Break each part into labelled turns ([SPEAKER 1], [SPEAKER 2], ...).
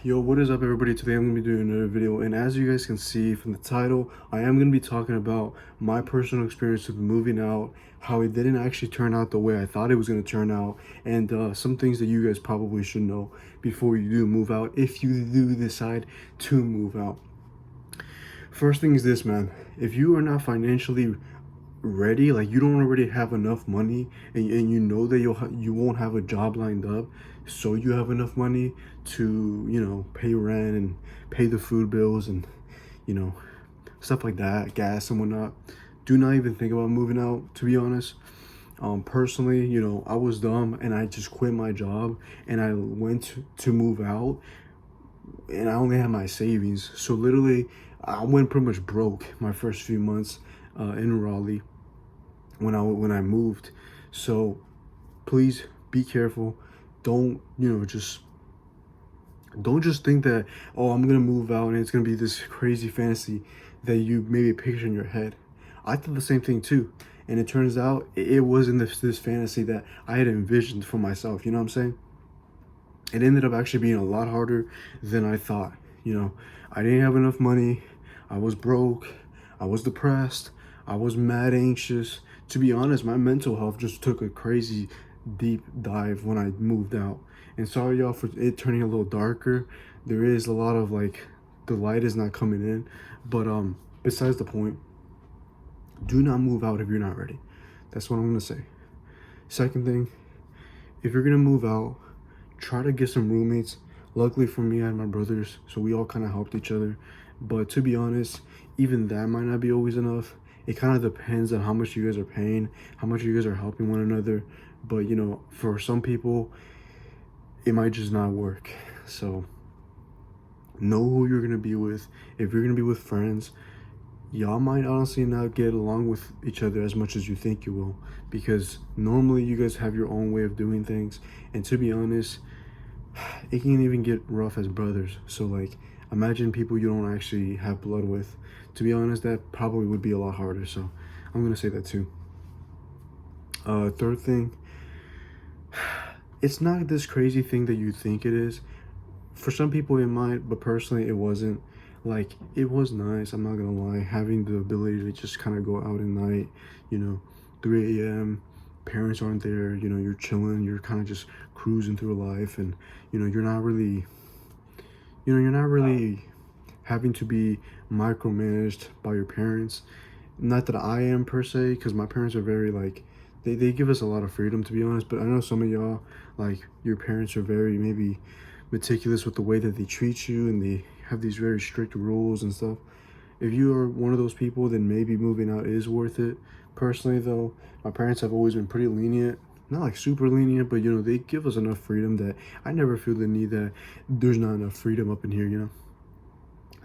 [SPEAKER 1] Yo, what is up everybody? Today I'm going to be doing another video, and as you guys can see from the title, I am going to be talking about my personal experience with moving out, how it didn't actually turn out the way I thought it was going to turn out, and some things that you guys probably should know before you do move out, if you do decide to move out. First thing is this, man. If you are not financially ready, like you don't already have enough money, and you know that you won't have a job lined up, so you have enough money to, pay rent and pay the food bills and, you know stuff like that, gas and whatnot, do not even think about moving out, to be honest. Personally, I was dumb and I just quit my job and I went to move out, and I only had my savings, so literally I went pretty much broke my first few months in Raleigh when I moved. So please be careful. Don't don't just think that, oh, I'm gonna move out and it's gonna be this crazy fantasy that you maybe picture in your head. I thought the same thing too, and it turns out it wasn't this fantasy that I had envisioned for myself. You know what I'm saying? It ended up actually being a lot harder than I thought. I didn't have enough money. I was broke. I was depressed. I was mad anxious. To be honest, my mental health just took a crazy deep dive when I moved out. And sorry y'all for it turning a little darker. There is a lot of the light is not coming in. But besides the point, do not move out if you're not ready. That's what I'm gonna say. Second thing, if you're gonna move out, try to get some roommates. Luckily for me, I had my brothers, so we all kind of helped each other. But to be honest, even that might not be always enough. It kind of depends on how much you guys are paying, how much you guys are helping one another. But for some people, it might just not work. So know who you're gonna be with. If you're gonna be with friends, y'all might honestly not get along with each other as much as you think you will, because normally you guys have your own way of doing things. And to be honest, it can even get rough as brothers. So imagine people you don't actually have blood with. To be honest, that probably would be a lot harder. So I'm gonna say that too. Third thing, it's not this crazy thing that you think it is. For some people it might, but personally it wasn't. It was nice, I'm not gonna lie, having the ability to just kind of go out at night, 3 a.m, parents aren't there, you're chilling, you're kind of just cruising through life, and you're not really having to be micromanaged by your parents. Not that I am per se, because my parents are very they give us a lot of freedom, to be honest. But I know some of y'all, your parents are very maybe meticulous with the way that they treat you, and they have these very strict rules and stuff. If you are one of those people, then maybe moving out is worth it. Personally though, my parents have always been pretty lenient. Not super lenient, but they give us enough freedom that I never feel the need that there's not enough freedom up in here.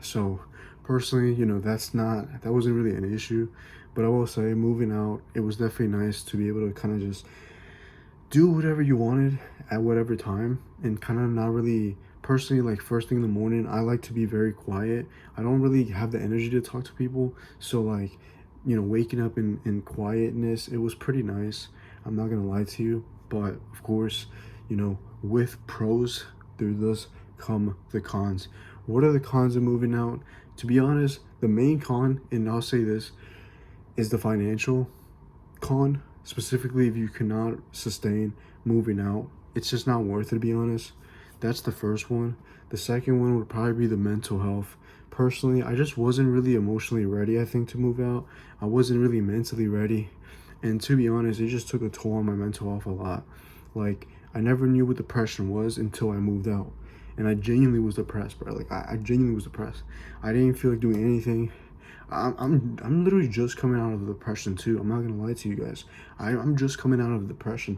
[SPEAKER 1] So personally, that wasn't really an issue. But I will say, moving out, it was definitely nice to be able to kind of just do whatever you wanted at whatever time, and kind of not really, personally, first thing in the morning, I like to be very quiet. I don't really have the energy to talk to people. So waking up in quietness, it was pretty nice. I'm not gonna lie to you. But of course, with pros there does come the cons. What are the cons of moving out? To be honest, the main con, and I'll say this, is the financial con. Specifically, if you cannot sustain moving out, it's just not worth it, to be honest. That's the first one. The second one would probably be the mental health. Personally, I just wasn't really emotionally ready, I think, to move out. I wasn't really mentally ready, and to be honest, it just took a toll on my mental health a lot. I never knew what depression was until I moved out, and I genuinely was depressed, bro. I genuinely was depressed. I didn't feel like doing anything. I'm literally just coming out of depression too. I'm not gonna lie to you guys. I'm just coming out of depression.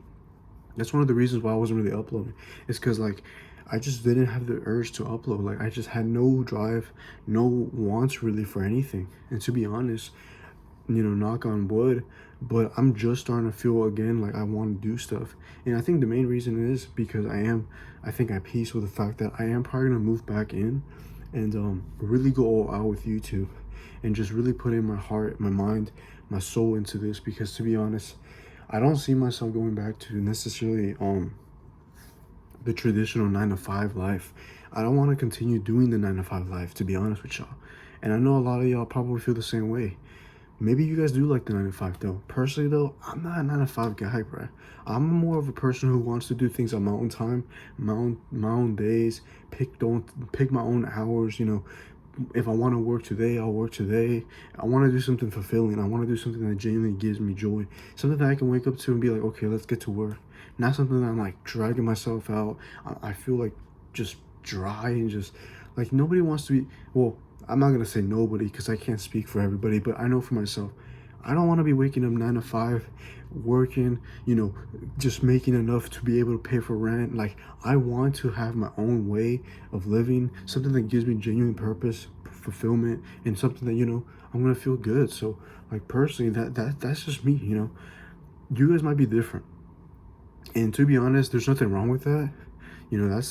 [SPEAKER 1] That's one of the reasons why I wasn't really uploading. It's because I just didn't have the urge to upload. I just had no drive, no wants really for anything. And to be honest, knock on wood, but I'm just starting to feel again like I want to do stuff. And I think the main reason is because I think at peace with the fact that I am probably gonna move back in, and really go all out with YouTube, and just really put in my heart, my mind, my soul into this. Because to be honest, I don't see myself going back to necessarily the traditional 9 to 5 life. I don't want to continue doing the 9 to 5 life, to be honest with y'all. And I know a lot of y'all probably feel the same way. Maybe you guys do like the 9 to 5 though. Personally though, I'm not a 9 to 5 guy, bro. I'm more of a person who wants to do things on my own time, my own days. Don't pick my own hours. You know, if I want to work today, I'll work today. I want to do something fulfilling. I want to do something that genuinely gives me joy. Something that I can wake up to and be like, okay, let's get to work. Not something that I'm like dragging myself out. I feel like just dry and just like nobody wants to be. Well, I'm not gonna say nobody because I can't speak for everybody, but I know for myself. I don't want to be waking up 9 to 5, working, you know, just making enough to be able to pay for rent. Like, I want to have my own way of living, something that gives me genuine purpose, fulfillment, and something that, you know, I'm gonna feel good. So, like, personally, that's just me. You know, you guys might be different, and to be honest, there's nothing wrong with that. You know,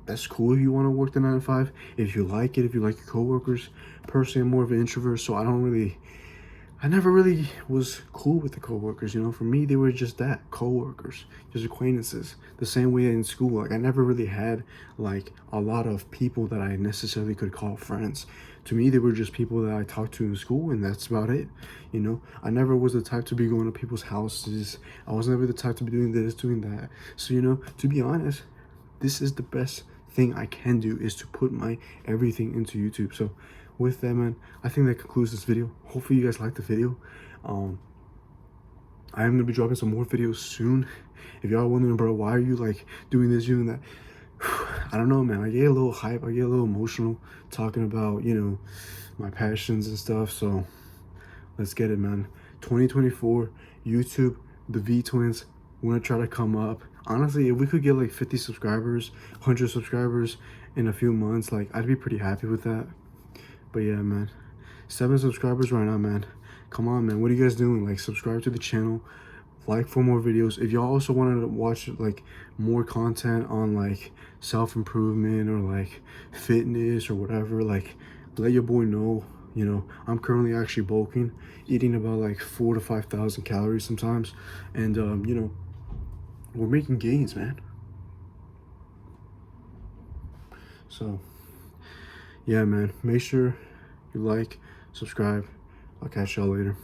[SPEAKER 1] that's cool if you want to work the 9 to 5. If you like it, if you like your coworkers. Personally, I'm more of an introvert, so I never really was cool with the coworkers. You know, for me, they were just that, coworkers, just acquaintances. The same way in school, like I never really had like a lot of people that I necessarily could call friends. To me, they were just people that I talked to in school, and that's about it. You know, I never was the type to be going to people's houses. I was never the type to be doing this, doing that. So, you know, to be honest, this is the best thing I can do, is to put my everything into YouTube. So with that, man, I think that concludes this video. Hopefully you guys liked the video. I am gonna be dropping some more videos soon. If y'all wondering, bro, why are you like doing this, doing that, I don't know, man. I get a little hype, I get a little emotional talking about, you know, my passions and stuff. So let's get it, man. 2024 YouTube, the V Twins, we're gonna try to come up. Honestly, if we could get like 50 subscribers, 100 subscribers in a few months, like I'd be pretty happy with that. But yeah, man, 7 subscribers right now, man. Come on, man. What are you guys doing? Like, subscribe to the channel, like for more videos. If y'all also wanted to watch like more content on like self-improvement or like fitness or whatever, like let your boy know. You know, I'm currently actually bulking, eating about like 4 to 5,000 calories sometimes, and you know, we're making gains, man. So yeah, man, make sure you like, subscribe. I'll catch y'all later.